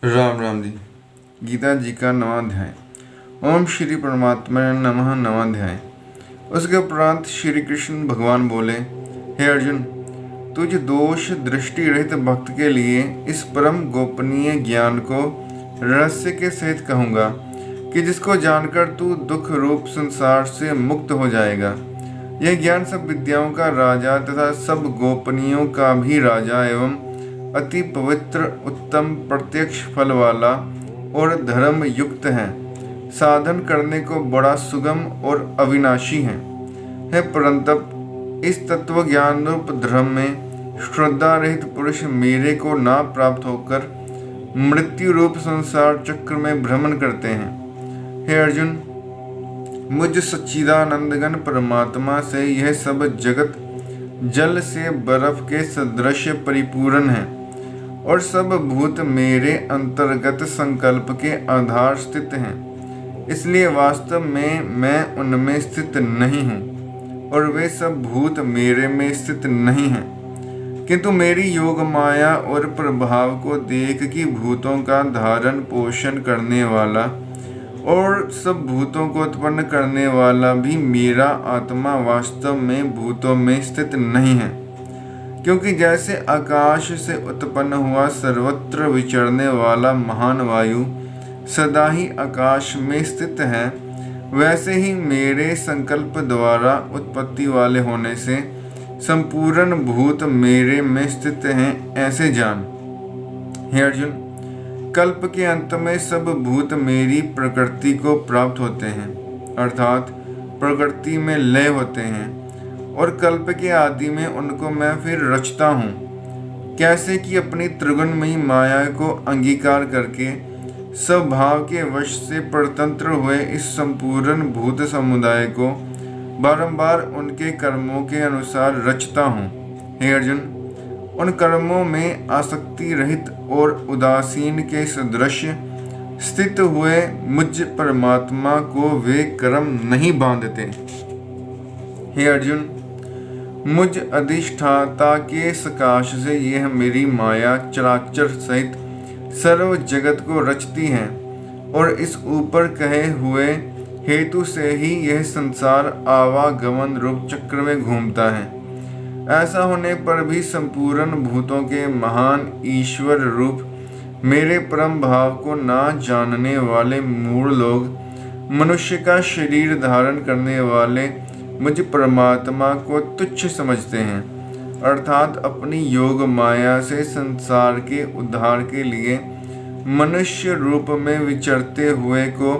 राम राम जी। गीता जी का नवा अध्याय। ओम श्री परमात्मा नमः। नवा अध्याय। उसके उपरांत श्री कृष्ण भगवान बोले, हे अर्जुन, तुझ दोष दृष्टि रहित भक्त के लिए इस परम गोपनीय ज्ञान को रहस्य के सहित कहूँगा कि जिसको जानकर तू दुख रूप संसार से मुक्त हो जाएगा। यह ज्ञान सब विद्याओं का राजा तथा सब गोपनीयों का भी राजा एवं अति पवित्र, उत्तम, प्रत्यक्ष फल वाला और धर्म युक्त है। साधन करने को बड़ा सुगम और अविनाशी है। परंतप इस तत्व ज्ञान रूप धर्म में श्रद्धा रहित पुरुष मेरे को ना प्राप्त होकर मृत्यु रूप संसार चक्र में भ्रमण करते हैं। हे अर्जुन, मुझ सच्चिदानंदघन परमात्मा से यह सब जगत जल से बर्फ के सदृश परिपूर्ण है और सब भूत मेरे अंतर्गत संकल्प के आधार स्थित हैं। इसलिए वास्तव में मैं उनमें स्थित नहीं हूँ और वे सब भूत मेरे में स्थित नहीं हैं, किंतु मेरी योग माया और प्रभाव को देख कि भूतों का धारण पोषण करने वाला और सब भूतों को उत्पन्न करने वाला भी मेरा आत्मा वास्तव में भूतों में स्थित नहीं है। क्योंकि जैसे आकाश से उत्पन्न हुआ सर्वत्र विचरने वाला महान वायु सदा ही आकाश में स्थित है, वैसे ही मेरे संकल्प द्वारा उत्पत्ति वाले होने से संपूर्ण भूत मेरे में स्थित हैं, ऐसे जान। हे अर्जुन, कल्प के अंत में सब भूत मेरी प्रकृति को प्राप्त होते हैं, अर्थात प्रकृति में लय होते हैं, और कल्प के आदि में उनको मैं फिर रचता हूँ। कैसे कि अपनी त्रिगुणमयी माया को अंगीकार करके स्वभाव के वश से परतंत्र हुए इस संपूर्ण भूत समुदाय को बारंबार उनके कर्मों के अनुसार रचता हूँ। हे अर्जुन, उन कर्मों में आसक्ति रहित और उदासीन के सदृश स्थित हुए मुझ परमात्मा को वे कर्म नहीं बांधते। हे अर्जुन, मुझ अधिष्ठाता के सकाश से यह मेरी माया चराचर सहित सर्व जगत को रचती है और इस ऊपर कहे हुए हेतु से ही यह संसार आवागमन रूप चक्र में घूमता है। ऐसा होने पर भी संपूर्ण भूतों के महान ईश्वर रूप मेरे परम भाव को ना जानने वाले मूढ़ लोग मनुष्य का शरीर धारण करने वाले मुझ परमात्मा को तुच्छ समझते हैं, अर्थात अपनी योग माया से संसार के उद्धार के लिए मनुष्य रूप में विचरते हुए को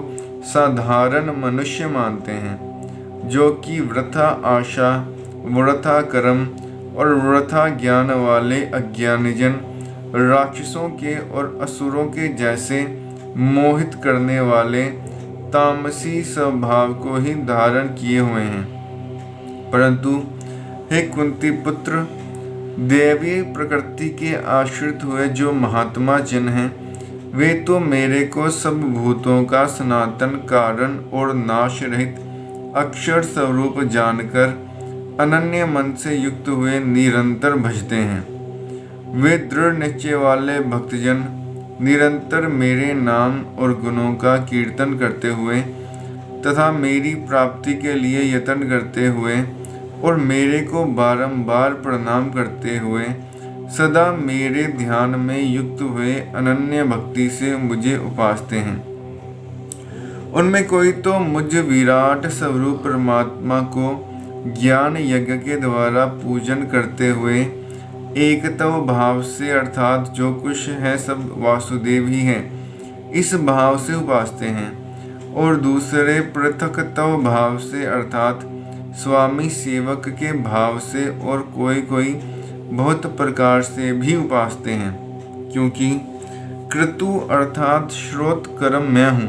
साधारण मनुष्य मानते हैं, जो कि वृथा आशा, वृथा कर्म और वृथा ज्ञान वाले अज्ञानीजन राक्षसों के और असुरों के जैसे मोहित करने वाले तामसी स्वभाव को ही धारण किए हुए हैं। परंतु हे कुंती पुत्र, देवी प्रकृति के आश्रित हुए जो महात्मा जन हैं, वे तो मेरे को सब भूतों का सनातन कारण और नाश रहित अक्षर स्वरूप जानकर अनन्य मन से युक्त हुए निरंतर भजते हैं। वे दृढ़ निश्चय वाले भक्तजन निरंतर मेरे नाम और गुणों का कीर्तन करते हुए तथा मेरी प्राप्ति के लिए यत्न करते हुए और मेरे को बारंबार प्रणाम करते हुए सदा मेरे ध्यान में युक्त हुए अनन्य भक्ति से मुझे उपासते हैं। उनमें कोई तो मुझ विराट स्वरूप परमात्मा को ज्ञान यज्ञ के द्वारा पूजन करते हुए एकत्व भाव से, अर्थात जो कुछ है सब वासुदेव ही है, इस भाव से उपासते हैं, और दूसरे पृथकत्व भाव से, अर्थात स्वामी सेवक के भाव से, और कोई कोई बहुत प्रकार से भी उपासते हैं। क्योंकि क्रतु अर्थात श्रोत कर्म मैं हूँ,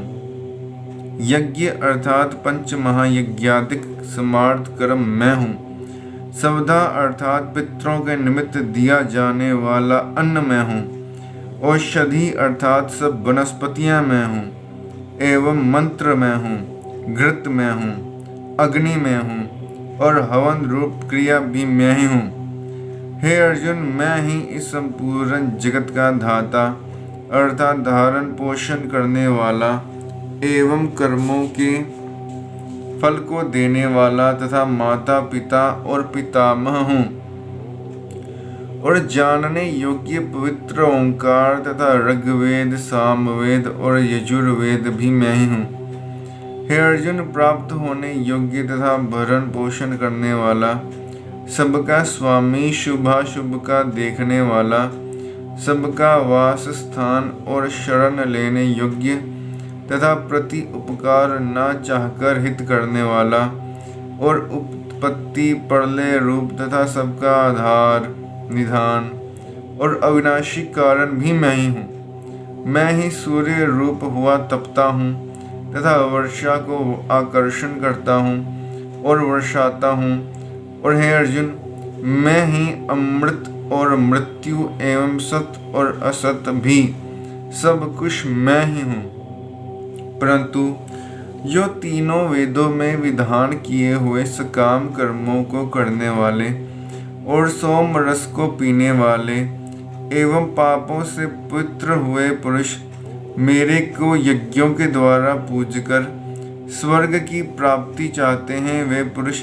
यज्ञ अर्थात पंच महायज्ञादिक समार्थ कर्म मैं हूँ, सवधा अर्थात पितरों के निमित्त दिया जाने वाला अन्न मैं हूँ, औषधि अर्थात सब वनस्पतियाँ मैं हूँ, एवं मंत्र मैं हूँ, घृत मैं हूँ, अग्नि मैं हूँ, और हवन रूप क्रिया भी मैं ही हूँ। हे अर्जुन, मैं ही इस संपूर्ण जगत का धाता अर्थात धारण पोषण करने वाला एवं कर्मों के फल को देने वाला तथा माता पिता और पितामह हूँ और जानने योग्य पवित्र ओंकार तथा ऋग्वेद, सामवेद और यजुर्वेद भी मैं ही हूँ। हे अर्जुन, प्राप्त होने योग्य तथा भरण पोषण करने वाला, सबका स्वामी, शुभाशुभ का देखने वाला, सबका वास स्थान और शरण लेने योग्य तथा प्रति उपकार न चाहकर हित करने वाला और उत्पत्ति, प्रलय रूप तथा सबका आधार, निधान और अविनाशी कारण भी मैं ही हूँ। मैं ही सूर्य रूप हुआ तपता हूँ तथा वर्षा को आकर्षण करता हूँ और वर्षाता हूँ। और हे अर्जुन, मैं ही अमृत और मृत्यु एवं सत्य और असत्य भी सब कुछ मैं ही हूँ। परंतु जो तीनों वेदों में विधान किए हुए सकाम कर्मों को करने वाले और सोम रस को पीने वाले एवं पापों से पवित्र हुए पुरुष मेरे को यज्ञों के द्वारा पूजकर स्वर्ग की प्राप्ति चाहते हैं, वे पुरुष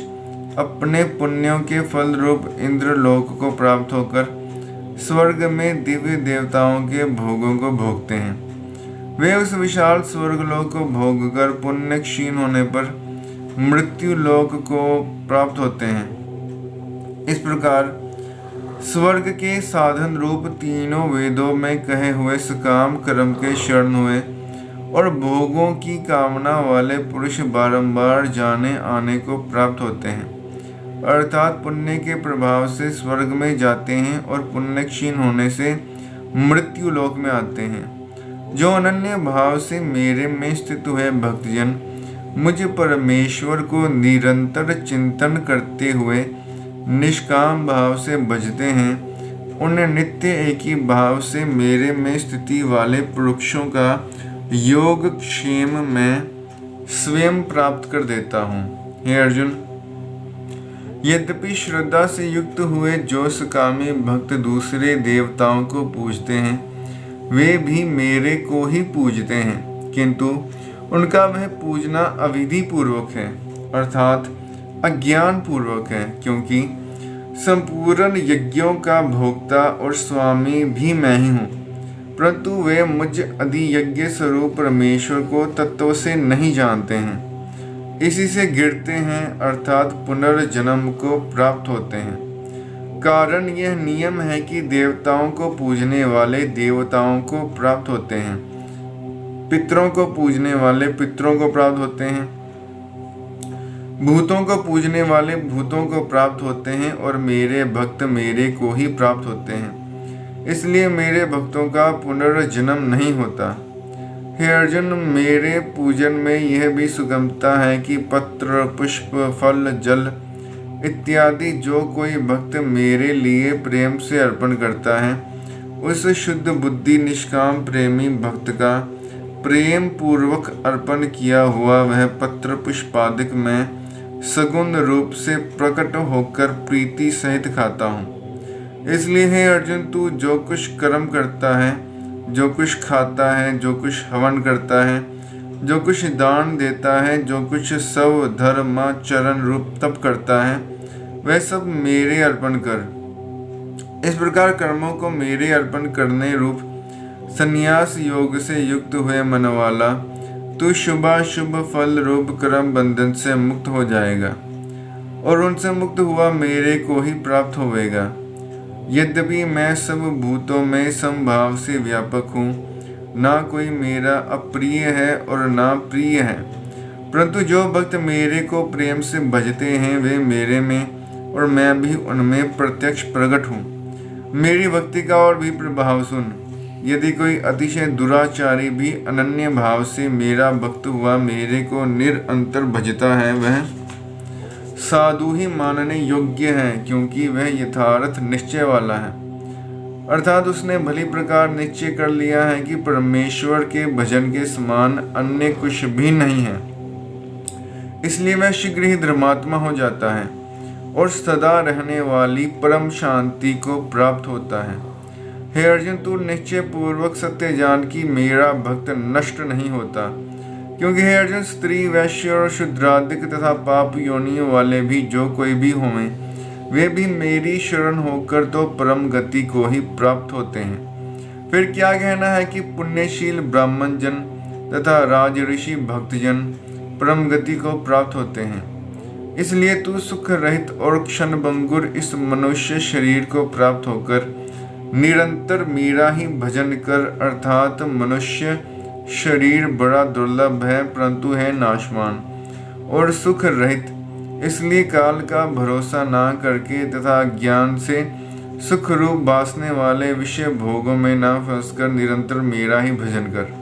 अपने पुण्यों के फल रूप इंद्रलोक को प्राप्त होकर स्वर्ग में दिव्य देवताओं के भोगों को भोगते हैं। वे उस विशाल स्वर्गलोक को भोगकर पुण्य क्षीण होने पर मृत्यु लोक को प्राप्त होते हैं। इस प्रकार स्वर्ग के साधन रूप तीनों वेदों में कहे हुए सकाम कर्म के शरण हुए और भोगों की कामना वाले पुरुष बारंबार जाने आने को प्राप्त होते हैं, अर्थात पुण्य के प्रभाव से स्वर्ग में जाते हैं और पुण्य क्षीण होने से मृत्यु लोक में आते हैं। जो अनन्य भाव से मेरे में स्थित हुए भक्तजन मुझ परमेश्वर को निरंतर चिंतन करते हुए निष्काम भाव से भजते हैं, उन्हें नित्य एक ही भाव से मेरे में स्थिति वाले पुरुषों का योग क्षेम में स्वयं प्राप्त कर देता हूँ। हे अर्जुन, यद्यपि श्रद्धा से युक्त हुए जो सकामी भक्त दूसरे देवताओं को पूजते हैं, वे भी मेरे को ही पूजते हैं, किंतु उनका वह पूजना अविधि पूर्वक है, अर्थात अज्ञान पूर्वक है, क्योंकि संपूर्ण यज्ञों का भोक्ता और स्वामी भी मैं ही हूँ, परंतु वे मुझ अधियज्ञ स्वरूप परमेश्वर को तत्व से नहीं जानते हैं, इसी से गिरते हैं, अर्थात पुनर्जन्म को प्राप्त होते हैं। कारण यह नियम है कि देवताओं को पूजने वाले देवताओं को प्राप्त होते हैं, पितरों को पूजने वाले पितरों को प्राप्त होते हैं, भूतों को पूजने वाले भूतों को प्राप्त होते हैं और मेरे भक्त मेरे को ही प्राप्त होते हैं। इसलिए मेरे भक्तों का पुनर्जन्म नहीं होता। हे अर्जुन, मेरे पूजन में यह भी सुगमता है कि पत्र, पुष्प, फल, जल इत्यादि जो कोई भक्त मेरे लिए प्रेम से अर्पण करता है, उस शुद्ध बुद्धि निष्काम प्रेमी भक्त का प्रेम पूर्वक अर्पण किया हुआ वह पत्र पुष्पादिक मैं सगुण रूप से प्रकट होकर प्रीति सहित खाता हूँ। इसलिए हे अर्जुन, तू जो कुछ कर्म करता है, जो कुछ खाता है, जो कुछ हवन करता है, जो कुछ दान देता है, जो कुछ सब धर्माचरण रूप तप करता है, वह सब मेरे अर्पण कर। इस प्रकार कर्मों को मेरे अर्पण करने रूप संन्यास योग से युक्त हुए मन वाला तू शुभाशुभ फल रूप कर्म बंधन से मुक्त हो जाएगा और उनसे मुक्त हुआ मेरे को ही प्राप्त होवेगा। यद्यपि मैं सब भूतों में समभाव से व्यापक हूँ, ना कोई मेरा अप्रिय है और ना प्रिय है, परंतु जो भक्त मेरे को प्रेम से भजते हैं वे मेरे में और मैं भी उनमें प्रत्यक्ष प्रकट हूँ। मेरी भक्ति का और भी प्रभाव सुन। यदि कोई अतिशय दुराचारी भी अनन्य भाव से मेरा भक्त हुआ मेरे को निरंतर भजता है, वह साधु ही मानने योग्य है, क्योंकि वह यथार्थ निश्चय वाला है, अर्थात उसने भली प्रकार निश्चय कर लिया है कि परमेश्वर के भजन के समान अन्य कुछ भी नहीं है। इसलिए वह शीघ्र ही धर्मात्मा हो जाता है और सदा रहने वाली परम शांति को प्राप्त होता है। हे अर्जुन, तू निश्चय पूर्वक सत्य जान कि मेरा भक्त नष्ट नहीं होता। क्योंकि हे अर्जुन, स्त्री, वैश्य और शूद्रादिक तथा पाप योनियों वाले भी जो कोई भी हों, वे भी मेरी शरण होकर तो परम गति को ही प्राप्त होते हैं। फिर क्या कहना है कि पुण्यशील ब्राह्मण जन तथा राजऋषि भक्तजन परम गति को प्राप्त होते हैं। इसलिए तू सुख रहित और क्षणभंगुर इस मनुष्य शरीर को प्राप्त होकर निरंतर मेरा ही भजन कर, अर्थात मनुष्य शरीर बड़ा दुर्लभ है परंतु है नाशवान और सुख रहित, इसलिए काल का भरोसा ना करके तथा ज्ञान से सुख रूप बासने वाले विषय भोगों में ना फंसकर निरंतर मेरा ही भजन कर।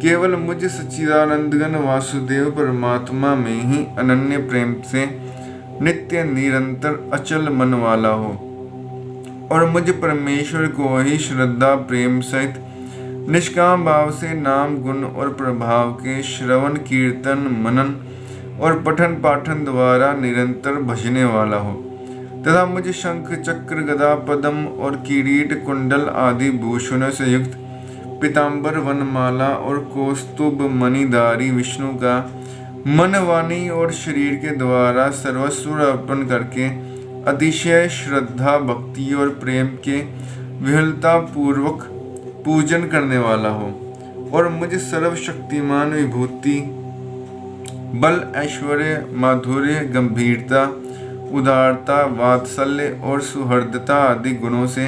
केवल मुझ सच्चिदानंदघन वासुदेव परमात्मा में ही अनन्य प्रेम से नित्य निरंतर अचल मन वाला हो और मुझ परमेश्वर को ही श्रद्धा प्रेम सहित निष्काम भाव से नाम गुण और प्रभाव के श्रवण कीर्तन मनन और पठन पाठन द्वारा निरंतर भजने वाला हो तथा मुझ शंख चक्र गदा पद्म और किरीट कुंडल आदि भूषणों से युक्त पीताम्बर वनमाला और कौस्तुभ मणिधारी विष्णु का मन वाणी और शरीर के द्वारा सर्वस्व अर्पण करके अतिशय श्रद्धा भक्ति और प्रेम के विहलता पूर्वक पूजन करने वाला हो और मुझे सर्वशक्तिमान विभूति बल ऐश्वर्य माधुर्य गंभीरता उदारता वात्सल्य और सुहृदता आदि गुणों से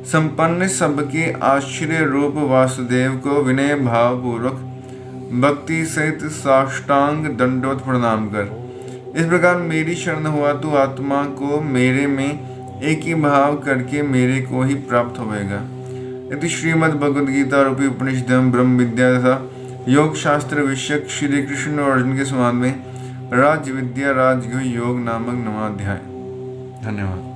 संपन्न सबके आश्चर्य रूप वासुदेव को विनय भाव पूर्वक भक्ति सहित साष्टांग दंडवत प्रणाम कर। इस प्रकार मेरी शरण हुआ तू आत्मा को मेरे में एक ही भाव करके मेरे को ही प्राप्त होगा। यदि श्रीमद् भगवद गीता रूपी उपनिषद ब्रह्म विद्या तथा योग शास्त्र विषयक श्री कृष्ण और अर्जुन के संवाद में राज विद्या राजगुह योग नामक 9वां अध्याय। धन्यवाद।